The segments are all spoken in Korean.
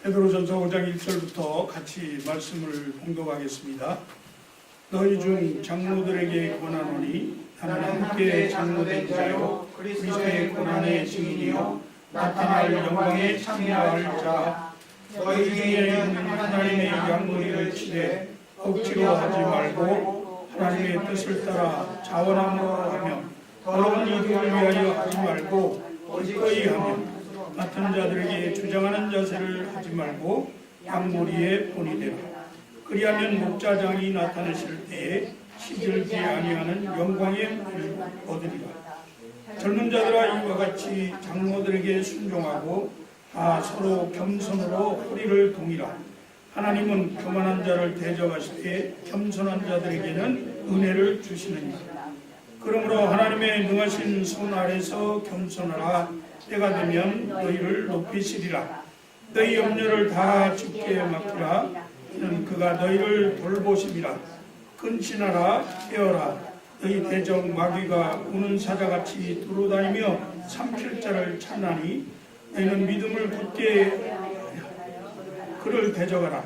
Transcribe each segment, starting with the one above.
베드로전서 5장 1절부터 같이 말씀을 봉독하겠습니다. 너희 중 장로들에게 권하노니 나는 함께 장로된 자요 그리스도의 고난의 증인이요 나타날 영광에 참여할 자. 너희 중에 있는 하나님의 양무리를 치되 억지로 하지 말고 하나님의 뜻을 따라 자원함으로 하며 더러운 이득을 위하여 하지 말고 기꺼이 하며 맡은 자들에게 주장하는 자세를 하지 말고 양무리에 본이 되라. 그리하면 목자장이 나타내실 때에 시들지 아니하는 영광의 은혜를 얻으리라. 젊은 자들아 이와 같이 장로들에게 순종하고 다 서로 겸손으로 허리를 동이라. 하나님은 교만한 자를 대적하시되 겸손한 자들에게는 은혜를 주시느니라. 그러므로 하나님의 능하신 손 아래서 겸손하라. 때가 되면 너희를 높이시리라. 너희 염려를 다 주께 맡기라. 이는 그가 너희를 돌보시리라. 근신하라 깨어라. 너희 대적 마귀가 우는 사자같이 두루다니며 삼킬 자를 찾나니 너희는 믿음을 굳게 그를 대적하라.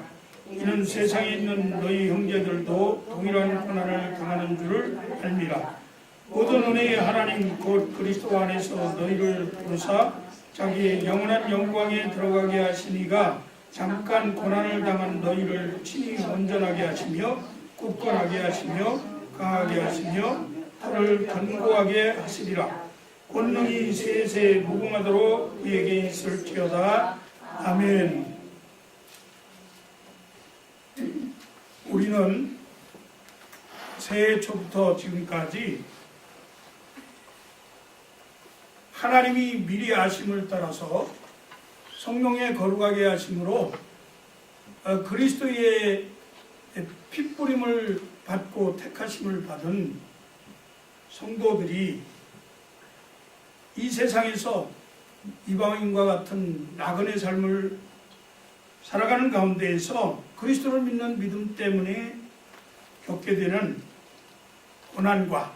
이는 세상에 있는 너희 형제들도 동일한 고난을 당하는 줄을 알미라. 모든 은혜의 하나님 곧 그리스도 안에서 너희를 부르사 자기의 영원한 영광에 들어가게 하시니가 잠깐 고난을 당한 너희를 친히 온전하게 하시며 굳건하게 하시며 강하게 하시며 털을 견고하게 하시리라. 권능이 세세 무궁하도록 그에게 있을지어다. 아멘. 우리는 새해 초부터 지금까지 하나님이 미리 아심을 따라서 성령의 거룩하게 하심으로 그리스도의 핏부림을 받고 택하심을 받은 성도들이 이 세상에서 이방인과 같은 나그네 삶을 살아가는 가운데에서 그리스도를 믿는 믿음 때문에 겪게 되는 고난과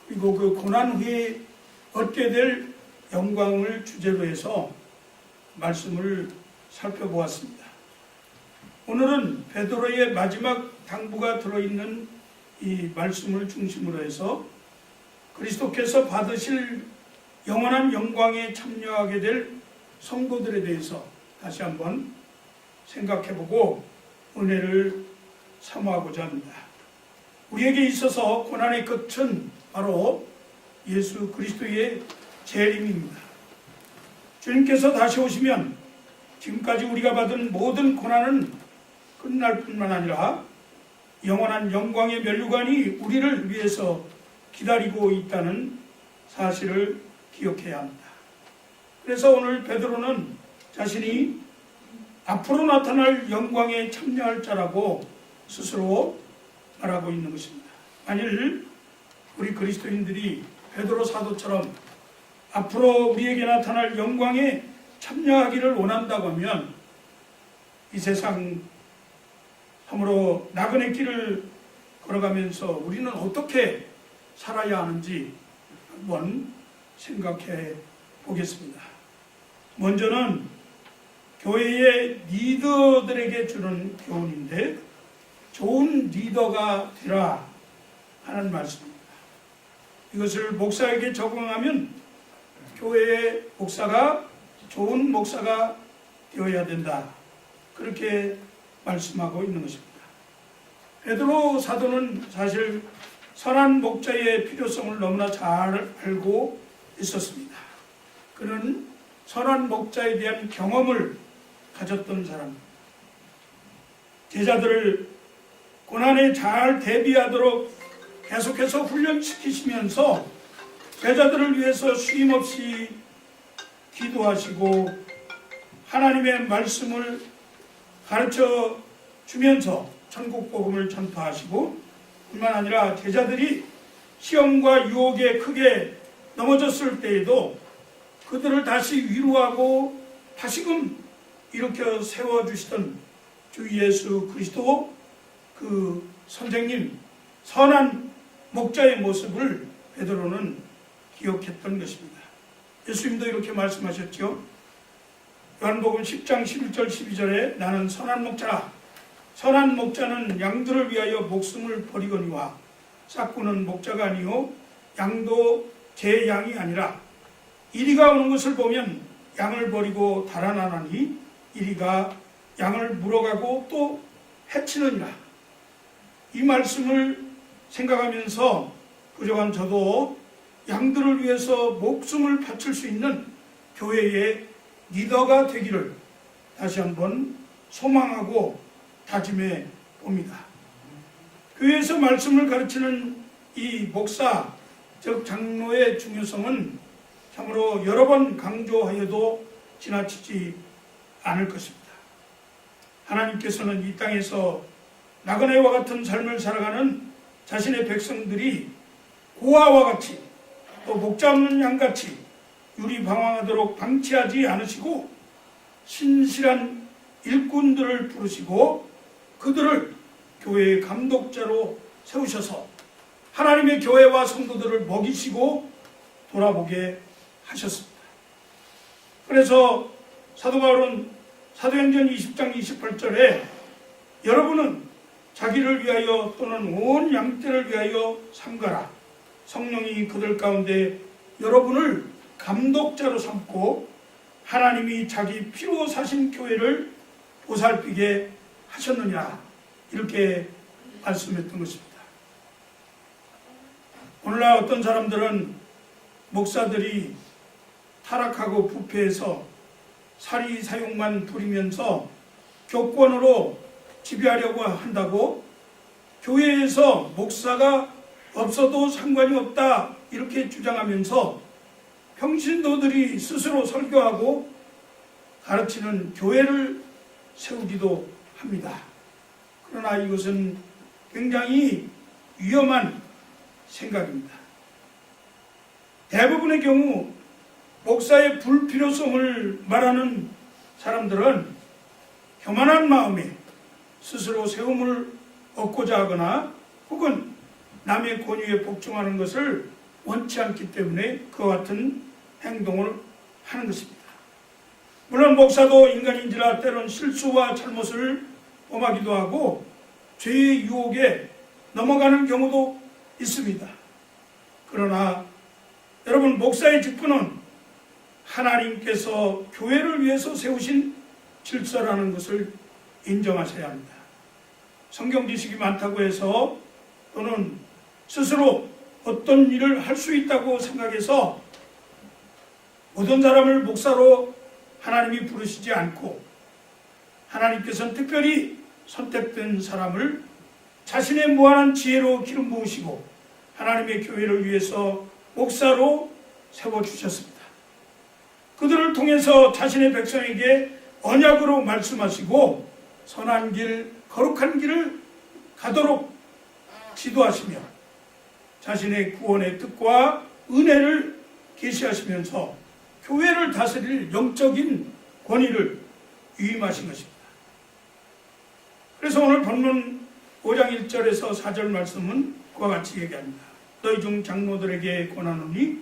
그리고 그 고난 후에 얻게 될 영광을 주제로 해서 말씀을 살펴보았습니다. 오늘은 베드로의 마지막 당부가 들어있는 이 말씀을 중심으로 해서 그리스도께서 받으실 영원한 영광에 참여하게 될 성도들에 대해서 다시 한번 생각해보고 은혜를 사모하고자 합니다. 우리에게 있어서 고난의 끝은 바로 예수 그리스도의 재림입니다. 주님께서 다시 오시면 지금까지 우리가 받은 모든 고난은 끝날 뿐만 아니라 영원한 영광의 면류관이 우리를 위해서 기다리고 있다는 사실을 기억해야 합니다. 그래서 오늘 베드로는 자신이 앞으로 나타날 영광에 참여할 자라고 스스로 말하고 있는 것입니다. 만일 우리 그리스도인들이 베드로 사도처럼 앞으로 우리에게 나타날 영광에 참여하기를 원한다고 하면 이 세상 참으로 나그네 길을 걸어가면서 우리는 어떻게 살아야 하는지 한번 생각해 보겠습니다. 먼저는 교회의 리더들에게 주는 교훈인데 좋은 리더가 되라 하는 말씀입니다. 이것을 목사에게 적용하면 교회의 목사가 좋은 목사가 되어야 된다. 그렇게 말씀하고 있는 것입니다. 베드로 사도는 사실 선한 목자의 필요성을 너무나 잘 알고 있었습니다. 그는 선한 목자에 대한 경험을 가졌던 사람, 제자들을 고난에 잘 대비하도록 계속해서 훈련시키시면서 제자들을 위해서 쉼없이 기도하시고 하나님의 말씀을 가르쳐 주면서 천국 복음을 전파하시고 뿐만 아니라 제자들이 시험과 유혹에 크게 넘어졌을 때에도 그들을 다시 위로하고 다시금 일으켜 세워주시던 주 예수 그리스도 그 선생님 선한 목자의 모습을 베드로는 기억했던 것입니다. 예수님도 이렇게 말씀하셨죠. 요한복음 10장 11절 12절에 나는 선한 목자라. 선한 목자는 양들을 위하여 목숨을 버리거니와 싹구는 목자가 아니요 양도 제 양이 아니라 이리가 오는 것을 보면 양을 버리고 달아나나니 이리가 양을 물어가고 또 해치느니라. 이 말씀을 생각하면서 그저간 저도 양들을 위해서 목숨을 바칠 수 있는 교회의 리더가 되기를 다시 한번 소망하고 다짐해 봅니다. 교회에서 말씀을 가르치는 이 목사, 즉 장로의 중요성은 참으로 여러 번 강조하여도 지나치지 않을 것입니다. 하나님께서는 이 땅에서 나그네와 같은 삶을 살아가는 자신의 백성들이 고아와 같이 또 목자 없는 양같이 유리방황하도록 방치하지 않으시고 신실한 일꾼들을 부르시고 그들을 교회의 감독자로 세우셔서 하나님의 교회와 성도들을 먹이시고 돌아보게 하셨습니다. 그래서 사도 바울은 사도행전 20장 28절에 여러분은 자기를 위하여 또는 온 양떼를 위하여 삼가라. 성령이 그들 가운데 여러분을 감독자로 삼고 하나님이 자기 피로 사신 교회를 보살피게 하셨느니라. 이렇게 말씀했던 것입니다. 오늘날 어떤 사람들은 목사들이 타락하고 부패해서 사리 사욕만 부리면서 교권으로 지배하려고 한다고 교회에서 목사가 없어도 상관이 없다 이렇게 주장하면서 평신도들이 스스로 설교하고 가르치는 교회를 세우기도 합니다. 그러나 이것은 굉장히 위험한 생각입니다. 대부분의 경우 목사의 불필요성을 말하는 사람들은 교만한 마음에 스스로 세움을 얻고자 하거나 혹은 남의 권위에 복종하는 것을 원치 않기 때문에 그와 같은 행동을 하는 것입니다. 물론 목사도 인간인지라 때론 실수와 잘못을 범하기도 하고 죄의 유혹에 넘어가는 경우도 있습니다. 그러나 여러분, 목사의 직분은 하나님께서 교회를 위해서 세우신 질서라는 것을 인정하셔야 합니다. 성경 지식이 많다고 해서 또는 스스로 어떤 일을 할 수 있다고 생각해서 모든 사람을 목사로 하나님이 부르시지 않고 하나님께서는 특별히 선택된 사람을 자신의 무한한 지혜로 기름 부으시고 하나님의 교회를 위해서 목사로 세워주셨습니다. 그들을 통해서 자신의 백성에게 언약으로 말씀하시고 선한 길, 거룩한 길을 가도록 지도하시며 자신의 구원의 뜻과 은혜를 계시하시면서 교회를 다스릴 영적인 권위를 위임하신 것입니다. 그래서 오늘 본문 5장 1절에서 4절 말씀은 그와 같이 얘기합니다. 너희 중 장로들에게 권하노니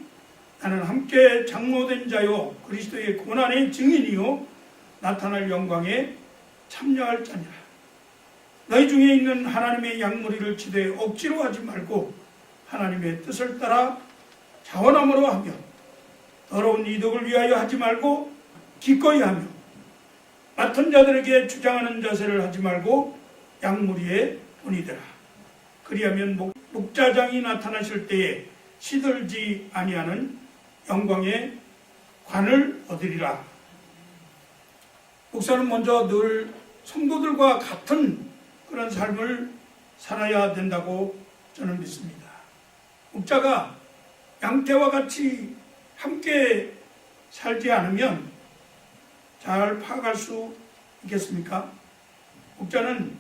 나는 함께 장로된 자요 그리스도의 고난의 증인이요 나타날 영광에 참여할 자니라. 너희 중에 있는 하나님의 양무리를 치되 억지로 하지 말고 하나님의 뜻을 따라 자원함으로 하며 더러운 이득을 위하여 하지 말고 기꺼이 하며 맡은 자들에게 주장하는 자세를 하지 말고 양무리에 돈이 되라. 그리하면 목자장이 나타나실 때에 시들지 아니하는 영광의 관을 얻으리라. 목사는 먼저 늘 성도들과 같은 그런 삶을 살아야 된다고 저는 믿습니다. 목자가 양떼와 같이 함께 살지 않으면 잘 파악할 수 있겠습니까? 목자는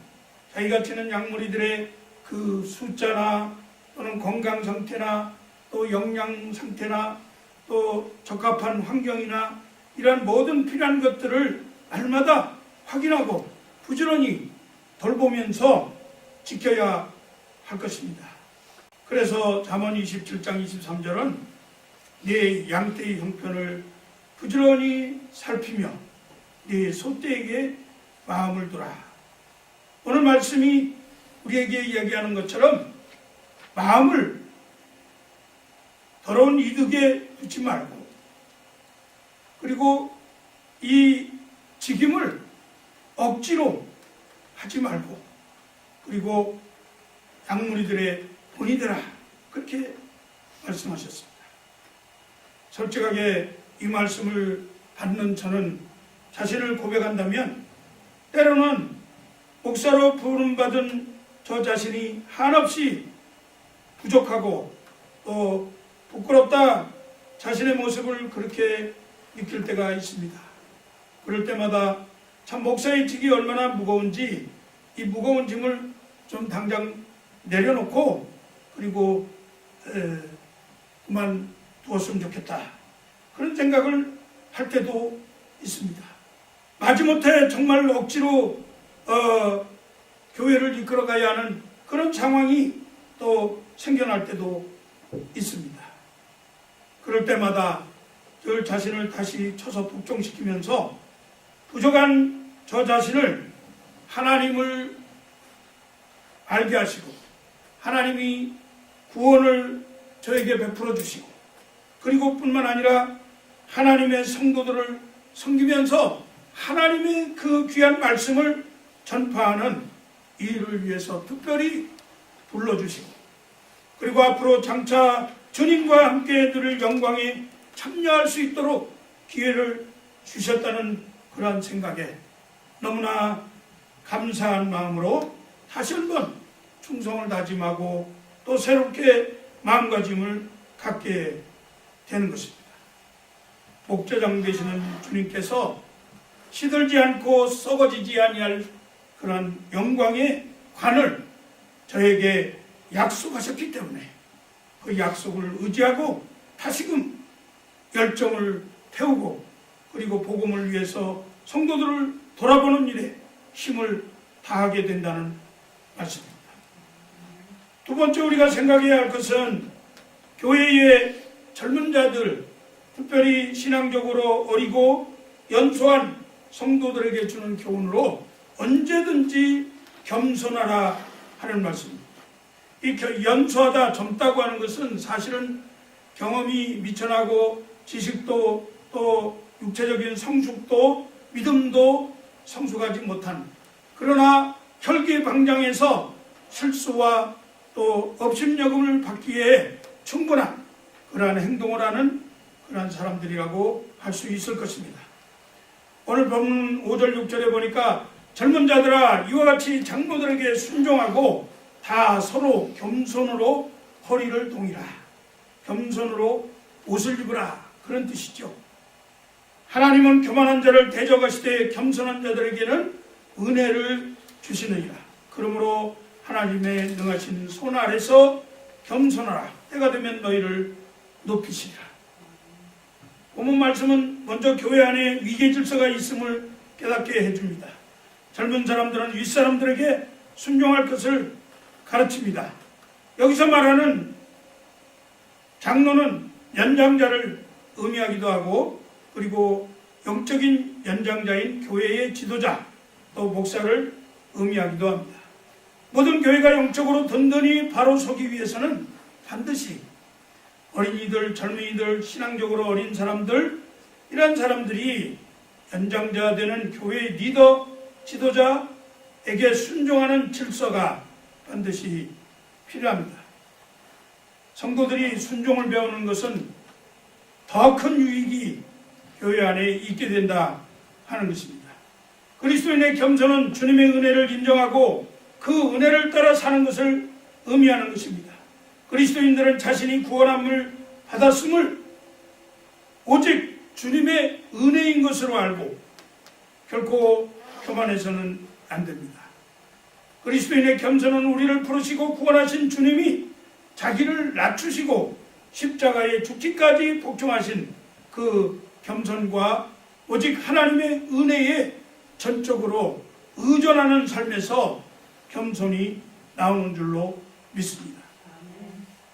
자기가 치는 양무리들의 그 숫자나 또는 건강 상태나 또 영양 상태나 또 적합한 환경이나 이러한 모든 필요한 것들을 날마다 확인하고 부지런히 돌보면서 지켜야 할 것입니다. 그래서 잠언 27장 23절은 내 양떼의 형편을 부지런히 살피며 네 소떼에게 마음을 두라. 오늘 말씀이 우리에게 이야기하는 것처럼 마음을 더러운 이득에 두지 말고, 그리고 이 직임을 억지로 하지 말고, 그리고 양무리들의 본이 되라, 그렇게 말씀하셨습니다. 솔직하게 이 말씀을 받는 저는 자신을 고백한다면 때로는 목사로 부름받은 저 자신이 한없이 부족하고 또 부끄럽다, 자신의 모습을 그렇게 느낄 때가 있습니다. 그럴 때마다 참 목사의 직이 얼마나 무거운지, 이 무거운 짐을 좀 당장 내려놓고 그리고 그만 두었으면 좋겠다, 그런 생각을 할 때도 있습니다. 마지못해 정말 억지로 교회를 이끌어가야 하는 그런 상황이 또 생겨날 때도 있습니다. 그럴 때마다 저 자신을 다시 쳐서 복종시키면서 부족한 저 자신을 하나님을 알게 하시고, 하나님이 구원을 저에게 베풀어 주시고, 그리고 뿐만 아니라 하나님의 성도들을 섬기면서 하나님의 그 귀한 말씀을 전파하는 이 일을 위해서 특별히 불러주시고, 그리고 앞으로 장차 주님과 함께 누릴 영광에 참여할 수 있도록 기회를 주셨다는 그러한 생각에 너무나 감사한 마음으로 다시 한번 충성을 다짐하고 또 새롭게 마음가짐을 갖게 되는 것입니다. 목자장 되시는 주님께서 시들지 않고 썩어지지 아니할 그런 영광의 관을 저에게 약속하셨기 때문에 그 약속을 의지하고 다시금 열정을 태우고, 그리고 복음을 위해서 성도들을 돌아보는 일에 힘을 다하게 된다는 말씀입니다. 두 번째 우리가 생각해야 할 것은 교회의 젊은 자들, 특별히 신앙적으로 어리고 연소한 성도들에게 주는 교훈으로 언제든지 겸손하라 하는 말씀입니다. 이 연소하다, 젊다고 하는 것은 사실은 경험이 미천하고 지식도 또 육체적인 성숙도 믿음도 성숙하지 못한, 그러나 혈기방장에서 실수와 또 업신여금을 받기에 충분한 그러한 행동을 하는 그러한 사람들이라고 할 수 있을 것입니다. 오늘 본문 5절 6절에 보니까 젊은 자들아 이와 같이 장로들에게 순종하고 다 서로 겸손으로 허리를 동이라. 겸손으로 옷을 입으라, 그런 뜻이죠. 하나님은 교만한 자를 대적하시되 겸손한 자들에게는 은혜를 주시느니라. 그러므로 하나님의 능하신 손 아래서 겸손하라. 때가 되면 너희를 높이시리라. 본문 말씀은 먼저 교회 안에 위계 질서가 있음을 깨닫게 해줍니다. 젊은 사람들은 윗사람들에게 순종할 것을 가르칩니다. 여기서 말하는 장로는 연장자를 의미하기도 하고, 그리고 영적인 연장자인 교회의 지도자 또 목사를 의미하기도 합니다. 모든 교회가 영적으로 든든히 바로 서기 위해서는 반드시 어린이들, 젊은이들, 신앙적으로 어린 사람들, 이런 사람들이 연장자 되는 교회의 리더, 지도자에게 순종하는 질서가 반드시 필요합니다. 성도들이 순종을 배우는 것은 더 큰 유익이 교회 안에 있게 된다 하는 것입니다. 그리스도인의 겸손은 주님의 은혜를 인정하고 그 은혜를 따라 사는 것을 의미하는 것입니다. 그리스도인들은 자신이 구원함을 받았음을 오직 주님의 은혜인 것으로 알고 결코 교만해서는 안 됩니다. 그리스도인의 겸손은 우리를 부르시고 구원하신 주님이 자기를 낮추시고 십자가에 죽기까지 복종하신 그 겸손과 오직 하나님의 은혜에 전적으로 의존하는 삶에서 겸손이 나오는 줄로 믿습니다.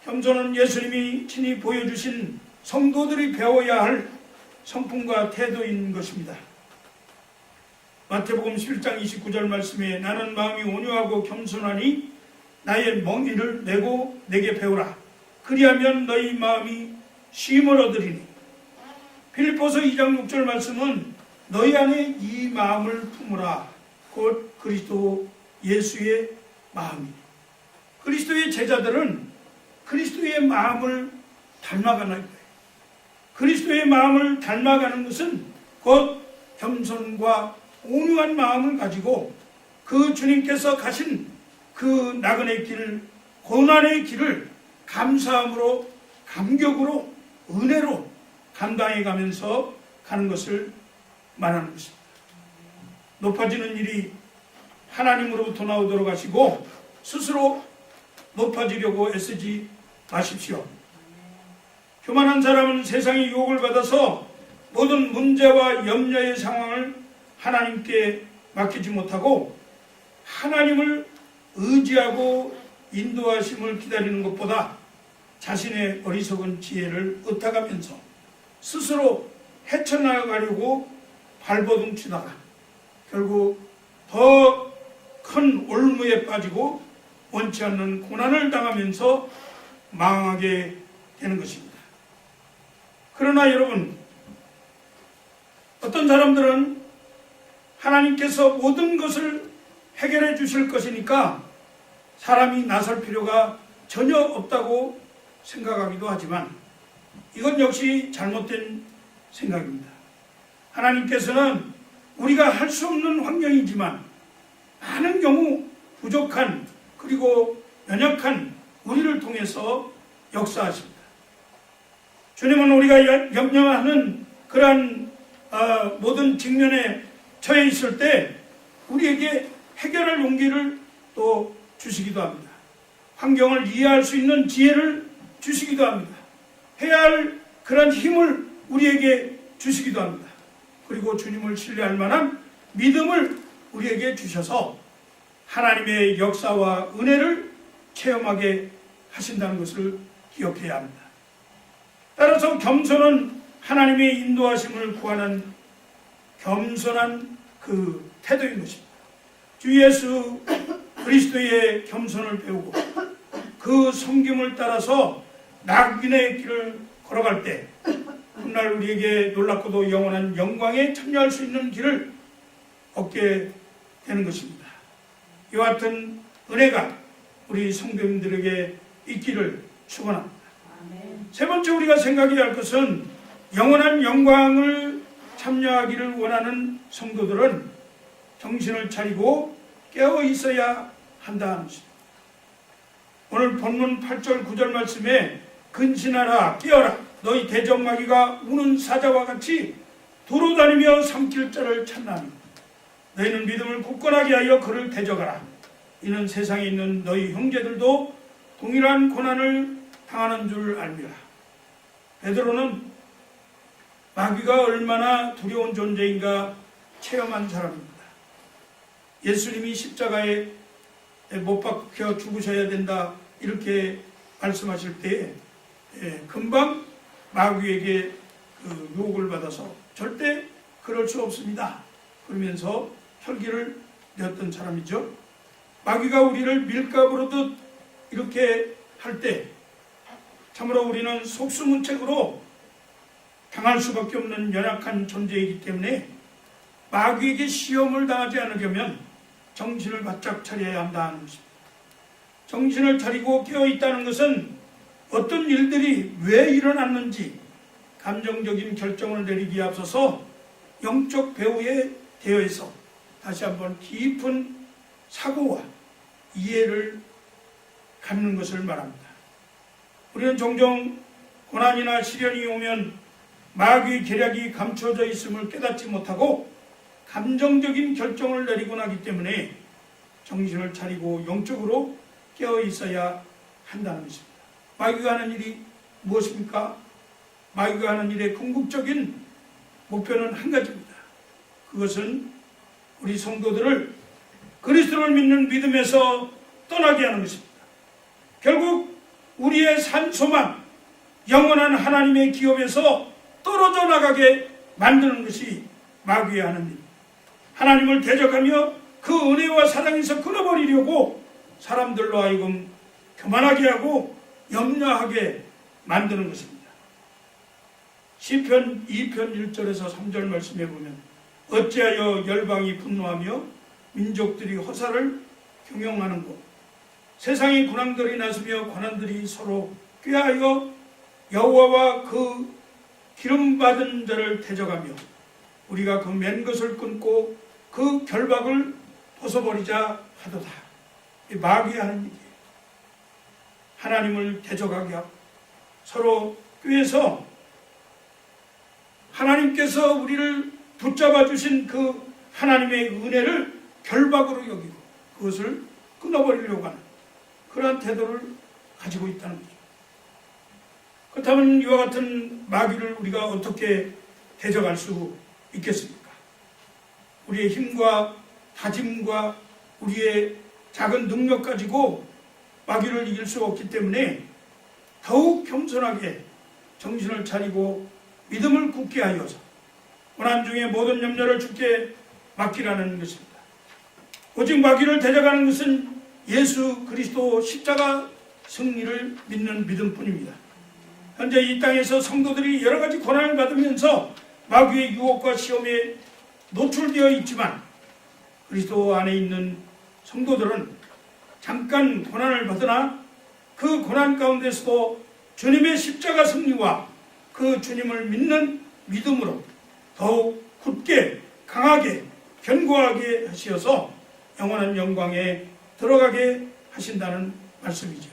겸손은 예수님이 친히 보여주신 성도들이 배워야 할 성품과 태도인 것입니다. 마태복음 11장 29절 말씀에 나는 마음이 온유하고 겸손하니 나의 멍에를 메고 내게 배우라. 그리하면 너희 마음이 쉼을 얻으리니. 빌립보서 2장 6절 말씀은 너희 안에 이 마음을 품으라. 곧 그리스도 예수의 마음이니. 그리스도의 제자들은 그리스도의 마음을 닮아가는 거예요. 그리스도의 마음을 닮아가는 것은 곧 겸손과 온유한 마음을 가지고 그 주님께서 가신 그 나그네 길, 고난의 길을 감사함으로, 감격으로, 은혜로 감당해 가면서 가는 것을 말하는 것입니다. 높아지는 일이 하나님으로부터 나오도록 하시고 스스로 높아지려고 애쓰지 마십시오. 교만한 사람은 세상의 유혹을 받아서 모든 문제와 염려의 상황을 하나님께 맡기지 못하고 하나님을 의지하고 인도하심을 기다리는 것보다 자신의 어리석은 지혜를 의탁하면서 스스로 헤쳐나가려고 발버둥 치다가 결국 더 큰 올무에 빠지고 원치 않는 고난을 당하면서 망하게 되는 것입니다. 그러나 여러분, 어떤 사람들은 하나님께서 모든 것을 해결해 주실 것이니까 사람이 나설 필요가 전혀 없다고 생각하기도 하지만 이건 역시 잘못된 생각입니다. 하나님께서는 우리가 할 수 없는 환경이지만 많은 경우 부족한 그리고 연약한 우리를 통해서 역사하십니다. 주님은 우리가 염려하는 그러한 모든 직면에 처해 있을 때 우리에게 해결할 용기를 또 주시기도 합니다. 환경을 이해할 수 있는 지혜를 주시기도 합니다. 해야 할 그런 힘을 우리에게 주시기도 합니다. 그리고 주님을 신뢰할 만한 믿음을 우리에게 주셔서 하나님의 역사와 은혜를 체험하게 하신다는 것을 기억해야 합니다. 따라서 겸손은 하나님의 인도하심을 구하는 겸손한 그 태도인 것입니다. 주 예수 그리스도의 겸손을 배우고 그 섬김을 따라서 낙인의 길을 걸어갈 때 훗날 우리에게 놀랍고도 영원한 영광에 참여할 수 있는 길을 얻게 되는 것입니다. 이와 같은 은혜가 우리 성도님들에게 있기를 축원합니다. 세 번째 우리가 생각해야 할 것은 영원한 영광을 참여하기를 원하는 성도들은 정신을 차리고 깨어 있어야 한다는 것입니다. 오늘 본문 8절 9절 말씀에 근신하라 깨어라 너희 대적마귀가 우는 사자와 같이 도로다니며 삼킬 자를 찾나니 너희는 믿음을 굳건하게 하여 그를 대적하라. 이는 세상에 있는 너희 형제들도 동일한 고난을 당하는 줄 알미라. 베드로는 마귀가 얼마나 두려운 존재인가 체험한 사람입니다. 예수님이 십자가에 못 박혀 죽으셔야 된다 이렇게 말씀하실 때 금방 마귀에게 그 유혹을 받아서 절대 그럴 수 없습니다 그러면서 혈기를 내었던 사람이죠. 마귀가 우리를 밀가부르듯 이렇게 할 때 참으로 우리는 속수무책으로 당할 수밖에 없는 연약한 존재이기 때문에 마귀에게 시험을 당하지 않으려면 정신을 바짝 차려야 한다는 것입니다. 정신을 차리고 깨어있다는 것은 어떤 일들이 왜 일어났는지 감정적인 결정을 내리기에 앞서서 영적 배후에 되어 있어 다시 한번 깊은 사고와 이해를 갖는 것을 말합니다. 우리는 종종 고난이나 시련이 오면 마귀의 계략이 감춰져 있음을 깨닫지 못하고 감정적인 결정을 내리곤 하기 때문에 정신을 차리고 영적으로 깨어 있어야 한다는 것입니다. 마귀가 하는 일이 무엇입니까? 마귀가 하는 일의 궁극적인 목표는 한 가지입니다. 그것은 우리 성도들을 그리스도를 믿는 믿음에서 떠나게 하는 것입니다. 결국 우리의 산소만 영원한 하나님의 기업에서 떨어져 나가게 만드는 것이 마귀의 하는 일. 하나님을 대적하며 그 은혜와 사랑에서 끊어버리려고 사람들로 하여금 교만하게 하고 염려하게 만드는 것입니다. 시편 2편 1절에서 3절 말씀에 보면 어찌하여 열방이 분노하며 민족들이 허사를 경영하는고 세상의 군왕들이 나서며 관원들이 서로 꾀하여 여호와와 그 기름받은 자를 대적하며 우리가 그 맨 것을 끊고 그 결박을 벗어버리자 하도다. 마귀하는 일이에요. 하나님을 대적하게 하고 서로 꾀해서 하나님께서 우리를 붙잡아 주신 그 하나님의 은혜를 결박으로 여기고 그것을 끊어버리려고 하는 그러한 태도를 가지고 있다는 거죠. 그렇다면 이와 같은 마귀를 우리가 어떻게 대적할 수 있겠습니까? 우리의 힘과 다짐과 우리의 작은 능력 가지고 마귀를 이길 수 없기 때문에 더욱 겸손하게 정신을 차리고 믿음을 굳게 하여서 고난 중에 모든 염려를 주께 맡기라는 것입니다. 오직 마귀를 대적하는 것은 예수 그리스도 십자가 승리를 믿는 믿음뿐입니다. 현재 이 땅에서 성도들이 여러 가지 고난을 받으면서 마귀의 유혹과 시험에 노출되어 있지만 그리스도 안에 있는 성도들은 잠깐 고난을 받으나 그 고난 가운데서도 주님의 십자가 승리와 그 주님을 믿는 믿음으로 더욱 굳게 강하게 견고하게 하시어서 영원한 영광에 들어가게 하신다는 말씀이죠.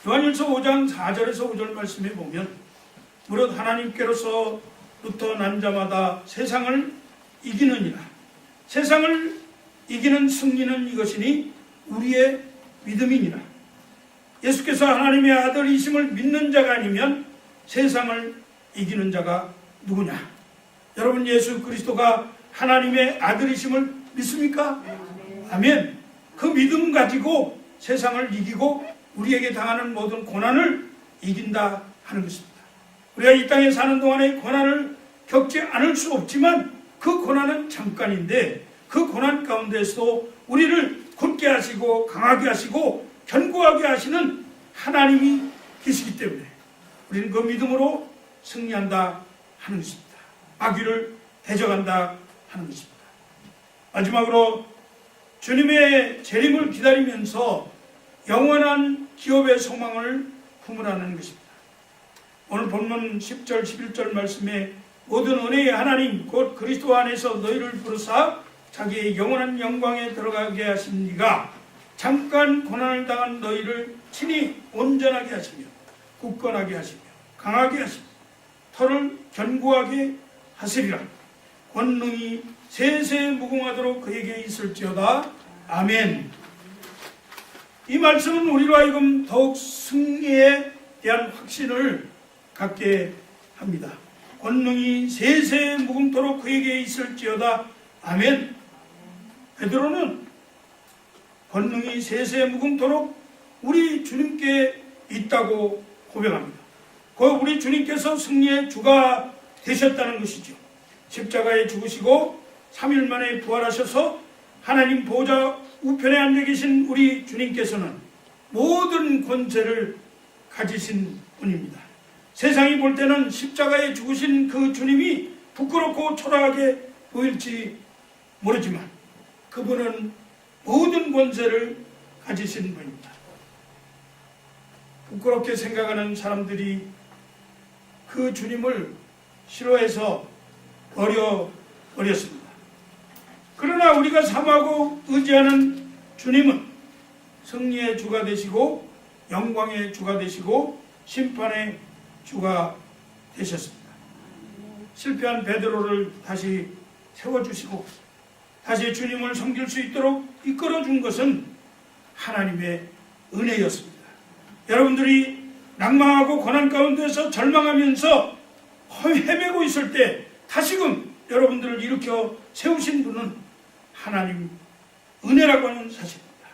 요한일서 5장 4절에서 5절 말씀에 보면 무릇 하나님께로서부터 난 자마다 세상을 이기느니라. 세상을 이기는 승리는 이것이니 우리의 믿음이니라. 예수께서 하나님의 아들이심을 믿는 자가 아니면 세상을 이기는 자가 누구냐? 여러분 예수 그리스도가 하나님의 아들이심을 믿습니까? 아멘. 그 믿음 가지고 세상을 이기고 우리에게 당하는 모든 고난을 이긴다 하는 것입니다. 우리가 이 땅에 사는 동안에 고난을 겪지 않을 수 없지만 그 고난은 잠깐인데 그 고난 가운데서도 우리를 굳게 하시고 강하게 하시고 견고하게 하시는 하나님이 계시기 때문에 우리는 그 믿음으로 승리한다 하는 것입니다. 마귀를 대적한다 하는 것입니다. 마지막으로 주님의 재림을 기다리면서 영원한 기업의 소망을 품으라는 것입니다. 오늘 본문 10절 11절 말씀에 모든 은혜의 하나님 곧 그리스도 안에서 너희를 부르사 자기의 영원한 영광에 들어가게 하신 이가 잠깐 고난을 당한 너희를 친히 온전하게 하시며 굳건하게 하시며 강하게 하시며 털을 견고하게 하시리라. 권능이 세세 무궁하도록 그에게 있을지어다. 아멘. 이 말씀은 우리로 하여금 더욱 승리에 대한 확신을 갖게 합니다. 권능이 세세 무궁토록 그에게 있을지어다. 아멘. 베드로는 권능이 세세 무궁토록 우리 주님께 있다고 고백합니다. 그 우리 주님께서 승리의 주가 되셨다는 것이죠. 십자가에 죽으시고 3일 만에 부활하셔서 하나님 보좌 우편에 앉아 계신 우리 주님께서는 모든 권세를 가지신 분입니다. 세상이 볼 때는 십자가에 죽으신 그 주님이 부끄럽고 초라하게 보일지 모르지만 그분은 모든 권세를 가지신 분입니다. 부끄럽게 생각하는 사람들이 그 주님을 싫어해서 버려버렸습니다. 그러나 우리가 사모하고 의지하는 주님은 승리의 주가 되시고 영광의 주가 되시고 심판의 주가 되셨습니다. 실패한 베드로를 다시 세워주시고 다시 주님을 섬길 수 있도록 이끌어준 것은 하나님의 은혜였습니다. 여러분들이 낭망하고 고난 가운데서 절망하면서 헤매고 있을 때 다시금 여러분들을 일으켜 세우신 분은 하나님 은혜라고 하는 사실입니다.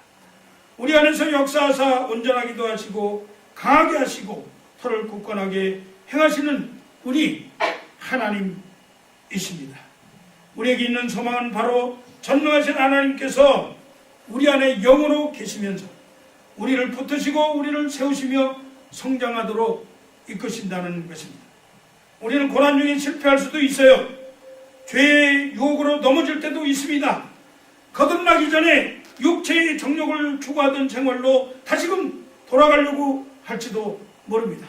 우리 안에서 역사하사 온전하기도 하시고 강하게 하시고 털을 굳건하게 행하시는 분이 하나님이십니다. 우리에게 있는 소망은 바로 전능하신 하나님께서 우리 안에 영으로 계시면서 우리를 붙드시고 우리를 세우시며 성장하도록 이끄신다는 것입니다. 우리는 고난 중에 실패할 수도 있어요. 죄의 유혹으로 넘어질 때도 있습니다. 거듭나기 전에 육체의 정욕을 추구하던 생활로 다시금 돌아가려고 할지도 모릅니다.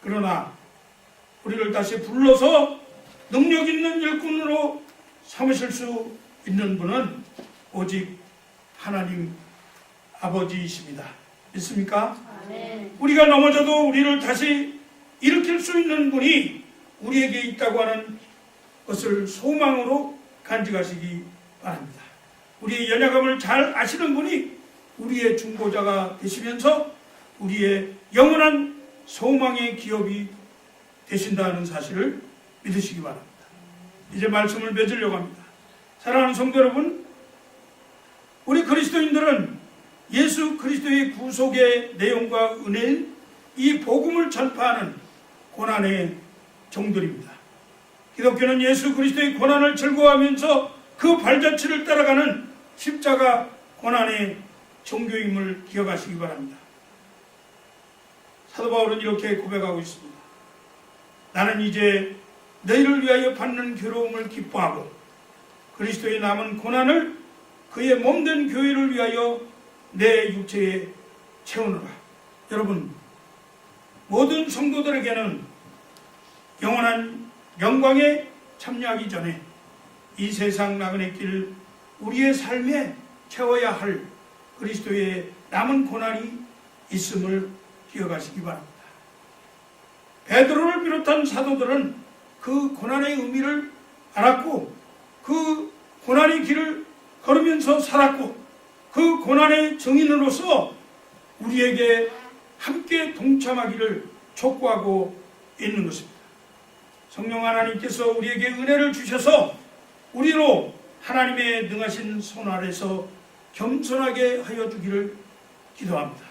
그러나 우리를 다시 불러서 능력 있는 일꾼으로 삼으실 수 있는 분은 오직 하나님 아버지이십니다. 믿습니까? 아멘. 우리가 넘어져도 우리를 다시 일으킬 수 있는 분이 우리에게 있다고 하는 것을 소망으로 간직하시기 바랍니다. 우리의 연약함을 잘 아시는 분이 우리의 중보자가 되시면서 우리의 영원한 소망의 기업이 되신다는 사실을 믿으시기 바랍니다. 이제 말씀을 맺으려고 합니다. 사랑하는 성도 여러분, 우리 그리스도인들은 예수 그리스도의 구속의 내용과 은혜인 이 복음을 전파하는 고난의 종들입니다. 기독교는 예수 그리스도의 고난을 즐거워하면서 그 발자취를 따라가는 십자가 고난의 종교임을 기억하시기 바랍니다. 사도 바울은 이렇게 고백하고 있습니다. 나는 이제 너희를 위하여 받는 괴로움을 기뻐하고 그리스도의 남은 고난을 그의 몸된 교회를 위하여 내 육체에 채우노라. 여러분, 모든 성도들에게는 영원한 영광에 참여하기 전에 이 세상 나그네 길 우리의 삶에 채워야 할 그리스도의 남은 고난이 있음을 기억하시기 바랍니다. 베드로를 비롯한 사도들은 그 고난의 의미를 알았고 그 고난의 길을 걸으면서 살았고 그 고난의 증인으로서 우리에게 함께 동참하기를 촉구하고 있는 것입니다. 성령 하나님께서 우리에게 은혜를 주셔서 우리로 하나님의 능하신 손 아래서 겸손하게 하여 주기를 기도합니다.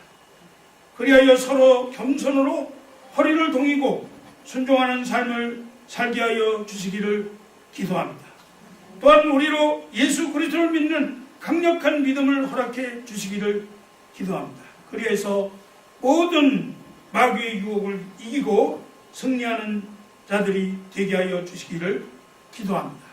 그리하여 서로 겸손으로 허리를 동이고 순종하는 삶을 살게 하여 주시기를 기도합니다. 또한 우리로 예수 그리스도를 믿는 강력한 믿음을 허락해 주시기를 기도합니다. 그리해서 모든 마귀의 유혹을 이기고 승리하는 자들이 되게 하여 주시기를 기도합니다.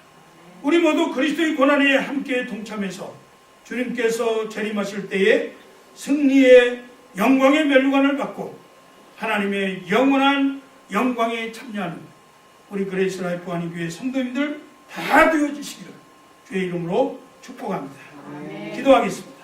우리 모두 그리스도의 고난에 함께 동참해서 주님께서 재림하실 때에 승리의 영광의 면류관을 받고 하나님의 영원한 영광에 참여하는 우리 그레이스 라이프 한인교회 성도님들 다 되어주시기를 주의 이름으로 축복합니다. 아멘. 기도하겠습니다.